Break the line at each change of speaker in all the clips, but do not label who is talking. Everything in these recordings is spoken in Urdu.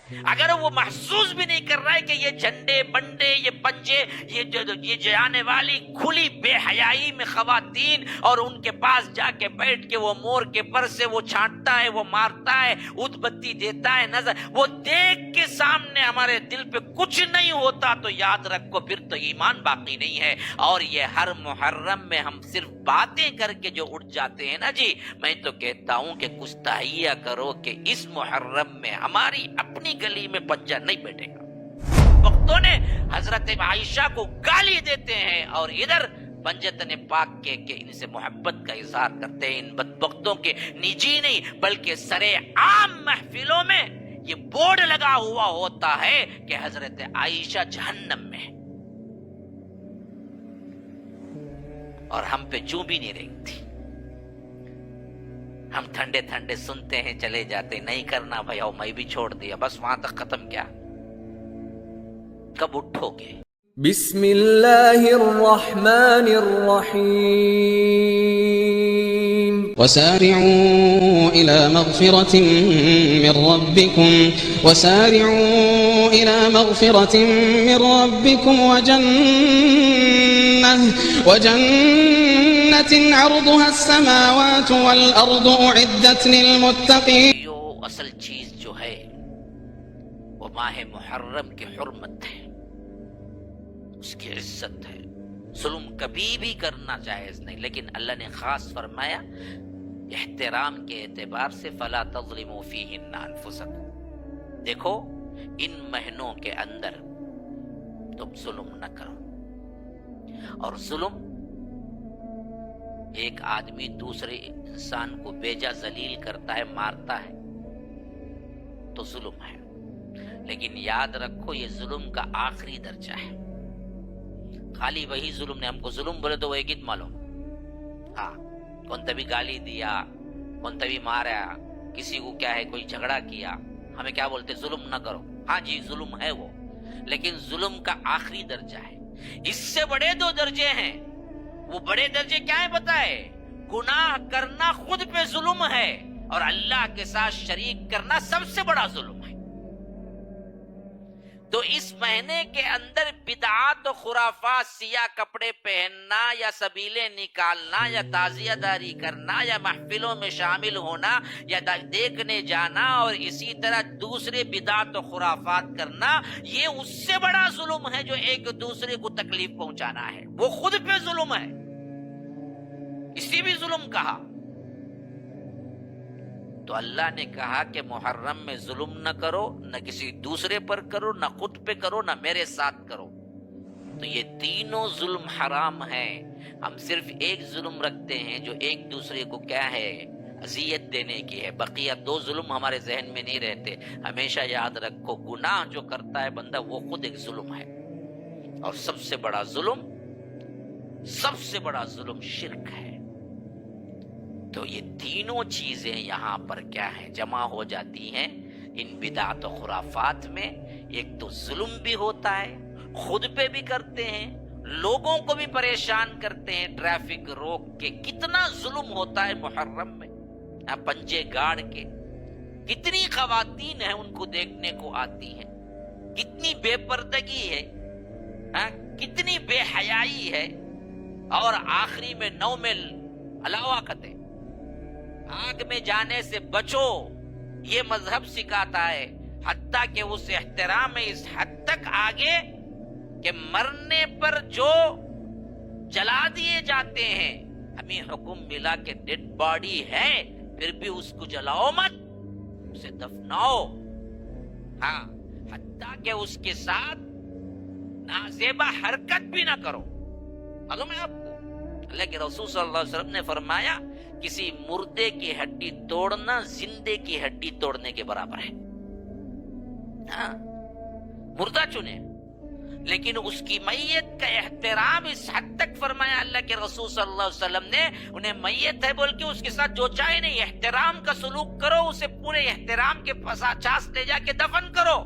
اگر وہ محسوس بھی نہیں کر رہا ہے کہ یہ جھنڈے بنڈے یہ پنجے یہ جانے والی کھلی بے حیائی میں خواتین اور ان کے پاس جا کے بیٹھ کے وہ مور کے پر سے وہ چھانٹتا ہے وہ مارتا ہے ادھ بتی دیتا ہے نظر وہ دیکھ کے سامنے ہمارے دل پہ کچھ نہیں ہوتا تو یاد رکھو پھر تو ایمان باقی نہیں ہے. اور یہ ہر محرم میں ہم صرف باتیں کر کے جو اٹھ جاتے ہیں نا جی, میں تو کہتا ہوں کہ کچھ تہیہ کرو کہ اس محرم میں ہماری اپنی گلی میں پنجہ نہیں بیٹھے گا. وقتوں نے حضرت عائشہ کو گالی دیتے ہیں اور ادھر پنجتن پاک کے کہ ان سے محبت کا اظہار کرتے ہیں. ان بدبختوں کے نجی نہیں بلکہ سرے عام محفلوں میں یہ بورڈ لگا ہوا ہوتا ہے کہ حضرت عائشہ جہنم میں, اور ہم پہ چوں بھی نہیں رہتی. ہم ٹھنڈے ٹھنڈے سنتے ہیں چلے جاتے, نہیں کرنا بھائی او میں بھی چھوڑ دیا بس وہاں تک ختم. کیا کب اٹھو گے؟
بسم اللہ الرحمن الرحیم
وسارعوا إلى مغفرة من ربكم وجنة عرضها السماوات والأرض أعدت للمتقين.
یہ اصل چیز جو ہے وہ ماہ محرم کی حرمت ہے, اس کی عزت ہے. ظلم کبھی بھی کرنا جائز نہیں, لیکن اللہ نے خاص فرمایا احترام کے اعتبار سے فلا تظلموا فیہن انفسکم. دیکھو ان مہینوں کے اندر تم ظلم نہ کرو. اور ظلم ایک آدمی دوسرے انسان کو بیجا ذلیل کرتا ہے مارتا ہے تو ظلم ہے, لیکن یاد رکھو یہ ظلم کا آخری درجہ ہے. خالی وہی ظلم نے ہم کو ظلم بولے تو وہ ایک ہی معلوم, ہاں کون تبھی گالی دیا کون تبھی مارا کسی کو کیا ہے کوئی جھگڑا کیا ہمیں کیا بولتے ظلم نہ کرو. ہاں جی ظلم ہے وہ, لیکن ظلم کا آخری درجہ ہے. اس سے بڑے دو درجے ہیں. وہ بڑے درجے کیا ہے بتائے؟ گناہ کرنا خود پہ ظلم ہے اور اللہ کے ساتھ شریک کرنا سب سے بڑا ظلم ہے. تو اس مہینے کے اندر بدعات و خرافات, سیاہ کپڑے پہننا یا سبیلیں نکالنا یا تعزیہ داری کرنا یا محفلوں میں شامل ہونا یا دیکھنے جانا اور اسی طرح دوسرے بدعات و خرافات کرنا, یہ اس سے بڑا ظلم ہے جو ایک دوسرے کو تکلیف پہنچانا ہے. وہ خود پہ ظلم ہے, اسی بھی ظلم کہا. تو اللہ نے کہا کہ محرم میں ظلم نہ کرو, نہ کسی دوسرے پر کرو, نہ خود پہ کرو, نہ میرے ساتھ کرو. تو یہ تینوں ظلم حرام ہیں. ہم صرف ایک ظلم رکھتے ہیں جو ایک دوسرے کو کیا ہے اذیت دینے کی ہے. بقیہ دو ظلم ہمارے ذہن میں نہیں رہتے. ہمیشہ یاد رکھو گناہ جو کرتا ہے بندہ وہ خود ایک ظلم ہے, اور سب سے بڑا ظلم شرک ہے. تو یہ تینوں چیزیں یہاں پر کیا ہے جمع ہو جاتی ہیں ان بدعات و خرافات میں. ایک تو ظلم بھی ہوتا ہے, خود پہ بھی کرتے ہیں, لوگوں کو بھی پریشان کرتے ہیں, ٹریفک روک کے. کتنا ظلم ہوتا ہے محرم میں, پنجے گاڑ کے. کتنی خواتین ہیں ان کو دیکھنے کو آتی ہیں, کتنی بے پردگی ہے, کتنی بے حیائی ہے. اور آخری میں 9 میں علاوہ کرتے, آگ میں جانے سے بچو یہ مذہب سکھاتا ہے. حتیٰ کہ اس احترام میں اس حد تک آگے کہ مرنے پر جو جلا دیے جاتے ہیں, ہمیں حکم ملا کہ ڈیڈ باڈی ہے پھر بھی اس کو جلاؤ مت, اسے دفناؤ. ہاں حتیٰ کہ اس کے ساتھ نازیبا حرکت بھی نہ کرو. معلوم ہے آپ کو اللہ کے رسول صلی اللہ علیہ وسلم نے فرمایا کسی مردے کی ہڈی توڑنا زندے کی ہڈی توڑنے کے برابر ہے. ہاں مردہ چنے, لیکن اس کی میت کا احترام اس حد تک فرمایا اللہ کے رسول صلی اللہ علیہ وسلم نے, انہیں میت ہے بول کے اس کے ساتھ جو چاہے نہیں, احترام کا سلوک کرو, اسے پورے احترام کے چاس لے جا کے دفن کرو.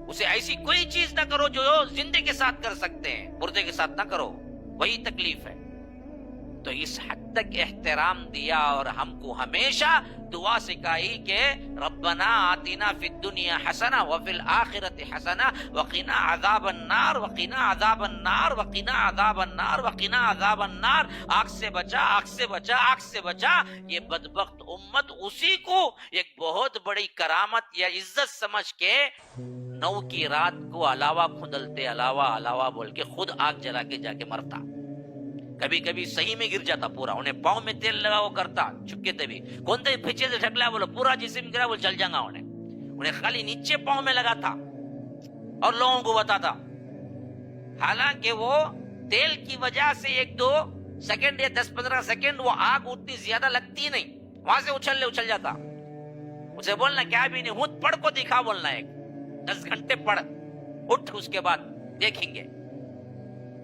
اسے ایسی کوئی چیز نہ کرو جو زندے کے ساتھ کر سکتے ہیں, مردے کے ساتھ نہ کرو, وہی تکلیف ہے. تو اس حد تک احترام دیا اور ہم کو ہمیشہ دعا سکھائی کہ ربنا آتنا فی الدنیا حسنہ وفی الآخرۃ حسنہ وقنا عذاب النار وقنا عذاب النار وقنا عذاب النار وقنا عذاب النار. آگ سے بچا، آگ سے بچا، آگ سے بچا. یہ بدبخت امت اسی کو ایک بہت بڑی کرامت یا عزت سمجھ کے 9 کی رات کو علاوہ کھدلتے، علاوہ بول کے خود آگ جلا کے جا کے مرتا. کبھی کبھی صحیح میں گر جاتا پورا، انہیں پاؤں میں تیل لگا وہ کرتا چپکے تے بھی کون تے پیچھے سے ڈھکلا بولو پورا جسم گرا وہ چل جائیں گا. انہیں خالی نیچے پاؤں میں لگا تھا اور لوگوں کو بتاتا. حالانکہ وہ تیل کی وجہ سے 1-2 سیکنڈ یا 10-15 سیکنڈ وہ آگ اتنی زیادہ لگتی نہیں، وہاں سے اچھل جاتا. اسے بولنا کیا بھی نہیں، خود پڑھ کو دکھا بولنا، 10 گھنٹے پڑھ اٹھ، اس کے بعد دیکھیں گے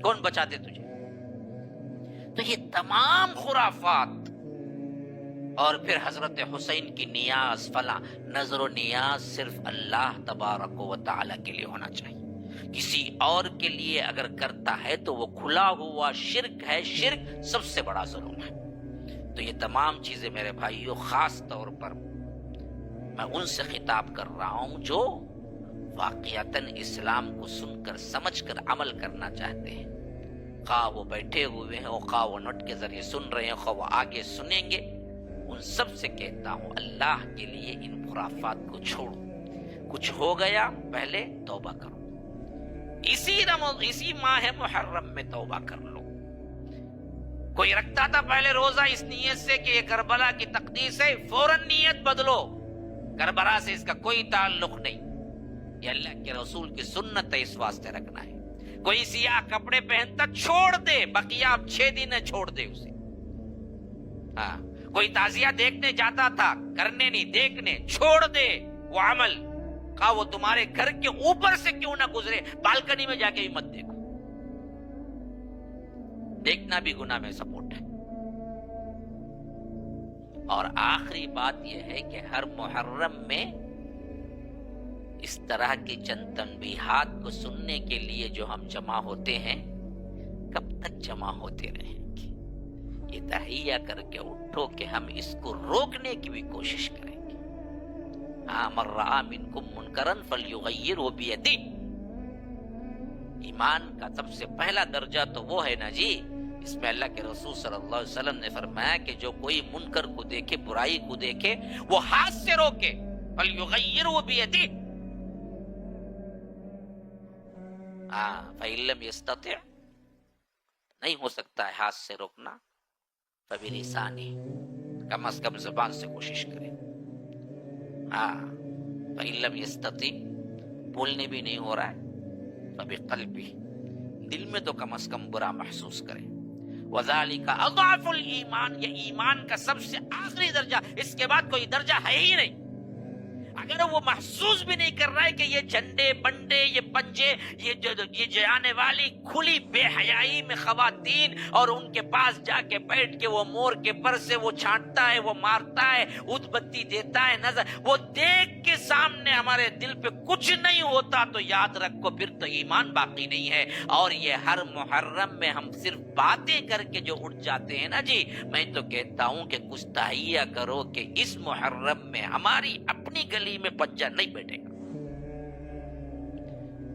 کون بچاتے تجھے. تو یہ تمام خرافات. اور پھر حضرت حسین کی نیاز فلاں، نظر و نیاز صرف اللہ تبارک و تعالی کے لیے ہونا چاہیے. کسی اور کے لیے اگر کرتا ہے تو وہ کھلا ہوا شرک ہے. شرک سب سے بڑا ظلم ہے. تو یہ تمام چیزیں میرے بھائیوں خاص طور پر میں ان سے خطاب کر رہا ہوں جو واقعتاً اسلام کو سن کر سمجھ کر عمل کرنا چاہتے ہیں. خواہ وہ بیٹھے ہوئے ہیں، خواہ وہ نوٹ کے ذریعے سن رہے ہیں، خواہ وہ آگے سنیں گے. ان سب سے کہتا ہوں اللہ کے لیے ان خرافات کو چھوڑو. کچھ ہو گیا پہلے توبہ کرو. اسی ماہ محرم میں توبہ کر لو. کوئی رکھتا تھا پہلے روزہ اس نیت سے کہ یہ کربلا کی تقدیس ہے، فوراً نیت بدلو. کربلا سے اس کا کوئی تعلق نہیں، یہ اللہ کے رسول کی سنت ہے، اس واسطے رکھنا ہے. کوئی سیاہ کپڑے پہنتا چھوڑ دے، بقیہ اب 6 دن چھوڑ دے اسے. ہاں کوئی تعزیہ دیکھنے جاتا تھا، کرنے نہیں دیکھنے، چھوڑ دے وہ عمل. کہا وہ تمہارے گھر کے اوپر سے کیوں نہ گزرے، بالکنی میں جا کے بھی مت دیکھو. دیکھنا بھی گناہ میں سپورٹ ہے. اور آخری بات یہ ہے کہ ہر محرم میں اس طرح کی چند تنبیہات کو سننے کے لیے جو ہم جمع ہوتے ہیں، کب تک جمع ہوتے رہیں گے؟ یہ تہیہ کر کے اٹھو کہ ہم اس کو روکنے کی بھی کوشش کریں گے. من رأى منکم منکرا فلیغیرہ بیدہ. ایمان کا سب سے پہلا درجہ تو وہ ہے نا جی، اس میں اللہ کے رسول صلی اللہ علیہ وسلم نے فرمایا کہ جو کوئی منکر کو دیکھے، برائی کو دیکھے، وہ ہاتھ سے روکے. فلیغیرہ بیدہ. فَإِن لَّمْ يَسْتَطِعْ، نہیں ہو سکتا ہے ہاتھ سے روکنا، فَبِلِسَانِهِ، کم از کم زبان سے کوشش کریں. فَإِن لَّمْ يَسْتَطِعْ، بولنے بھی نہیں ہو رہا ہے، فَبِقَلْبِهِ، دل میں تو کم از کم برا محسوس کریں. وَذَلِكَ أَضْعَفُ الْإِيمَانِ، یہ ایمان کا سب سے آخری درجہ، اس کے بعد کوئی درجہ ہے ہی نہیں. اگر وہ محسوس بھی نہیں کر رہا ہے کہ یہ جھنڈے بنڈے، یہ پنجے، یہ جانے والی کھلی بے حیائی میں خواتین، اور ان کے پاس جا کے بیٹھ کے وہ مور کے پر سے وہ چھانٹتا ہے، وہ مارتا ہے، ادھ بتی دیتا ہے نظر، وہ دیکھ کے سامنے ہمارے دل پہ کچھ نہیں ہوتا تو یاد رکھو پھر تو ایمان باقی نہیں ہے. اور یہ ہر محرم میں ہم صرف باتیں کر کے جو اٹھ جاتے ہیں نا جی، میں تو کہتا ہوں کہ کچھ تہیہ کرو کہ اس محرم میں ہماری اپنی گلی میں پنجہ نہیں بیٹھے گا.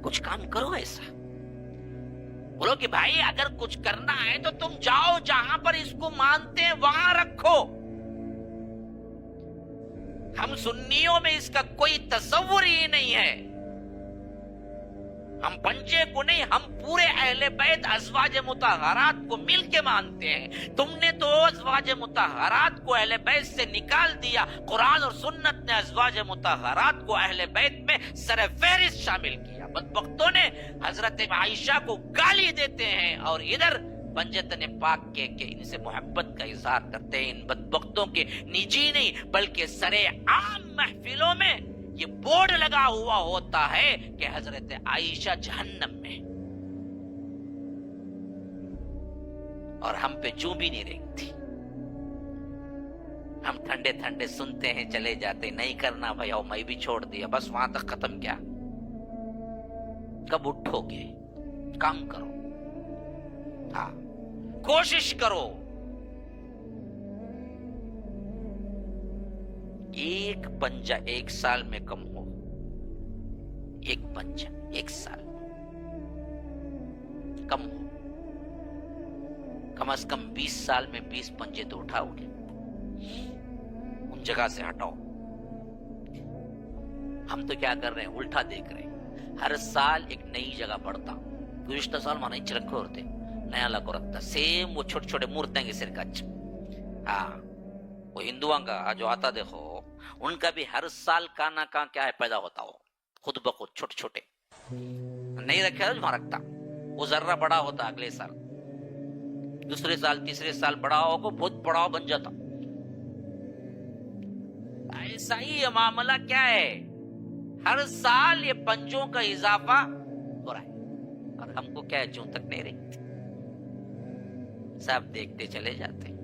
کچھ کام کرو ایسا. بولو کہ بھائی اگر کچھ کرنا ہے تو تم جاؤ جہاں پر اس کو مانتے ہیں وہاں رکھو. ہم سنیوں میں اس کا کوئی تصور ہی نہیں ہے. ہم پنجے کو نہیں، ہم پورے اہل بیت ازواج مطہرات کو مل کے مانتے ہیں. تم نے تو ازواج مطہرات کو اہل بیت سے نکال دیا. قرآن اور سنت نے ازواج مطہرات کو اہل بیت میں سر فہرست شامل کیا. بدبختوں نے حضرت عائشہ کو گالی دیتے ہیں اور ادھر پنجتن پاک کے کہ ان سے محبت کا اظہار کرتے ہیں. ان بدبختوں کے نجی نہیں بلکہ سر عام محفلوں میں یہ بورڈ لگا ہوا ہوتا ہے کہ حضرت عائشہ جہنم میں، اور ہم پہ جو بھی نہیں رہتی. ہم ٹھنڈے ٹھنڈے سنتے ہیں چلے جاتے. نہیں کرنا بھائی، او میں بھی چھوڑ دیا، بس وہاں تک ختم. کیا کب اٹھو گے؟ کام کرو. کوشش کرو ایک پنجہ ایک سال میں کم ہو، ایک پنجہ ایک سال کم ہو، کم از کم 20 سال میں 20 پنجے تو اٹھاؤ گے، ان جگہ سے ہٹاؤ۔ ہم تو کیا کر رہے ہیں، الٹا دیکھ رہے ہیں، ہر سال ایک نئی جگہ بڑھتا، گزشتہ سال مانا چرکھے ہوتے نیا لگو رکھتا، سیم وہ چھوٹے چھوٹے مورتیں کے سر کا، ہاں وہ ہندوؤں کا جو آتا دیکھو، ان کا بھی ہر سال کہاں نہ کہاں کیا ہے پیدا ہوتا ہو، خود بخود چھوٹے چھوٹے، نہیں رکھا وہاں رکھتا، وہ ذرہ بڑا ہوتا، اگلے سال دوسرے سال تیسرے سال بڑا ہوگا، بہت بڑا بن جاتا۔ ایسا ہی یہ معاملہ کیا ہے، ہر سال یہ پنجوں کا اضافہ ہو رہا ہے، اور ہم کو کیا ہے چون تک نہیں رہی، سب دیکھتے چلے جاتے ہیں۔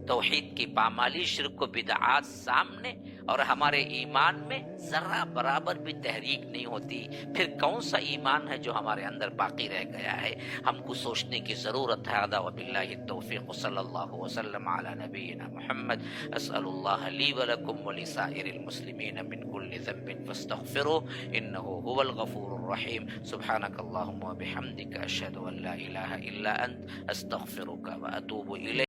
توحید کی پامالی، شرک و بدعات سامنے، اور ہمارے ایمان میں ذرہ برابر بھی تحریک نہیں ہوتی، پھر کون سا ایمان ہے جو ہمارے اندر باقی رہ گیا ہے؟ ہم کو سوچنے کی ضرورت ہے۔ ہذا وباللہ التوفیق، صلی اللہ وسلم علی نبینا محمد۔ اسأل اللہ لی ولکم ولسائر المسلمین من کل ذنب فاستغفروه انہ هو الغفور الرحیم۔ سبحانک اللہم وبحمدک، اشہد ان لا الہ الا انت، استغفرک واتوب الیک۔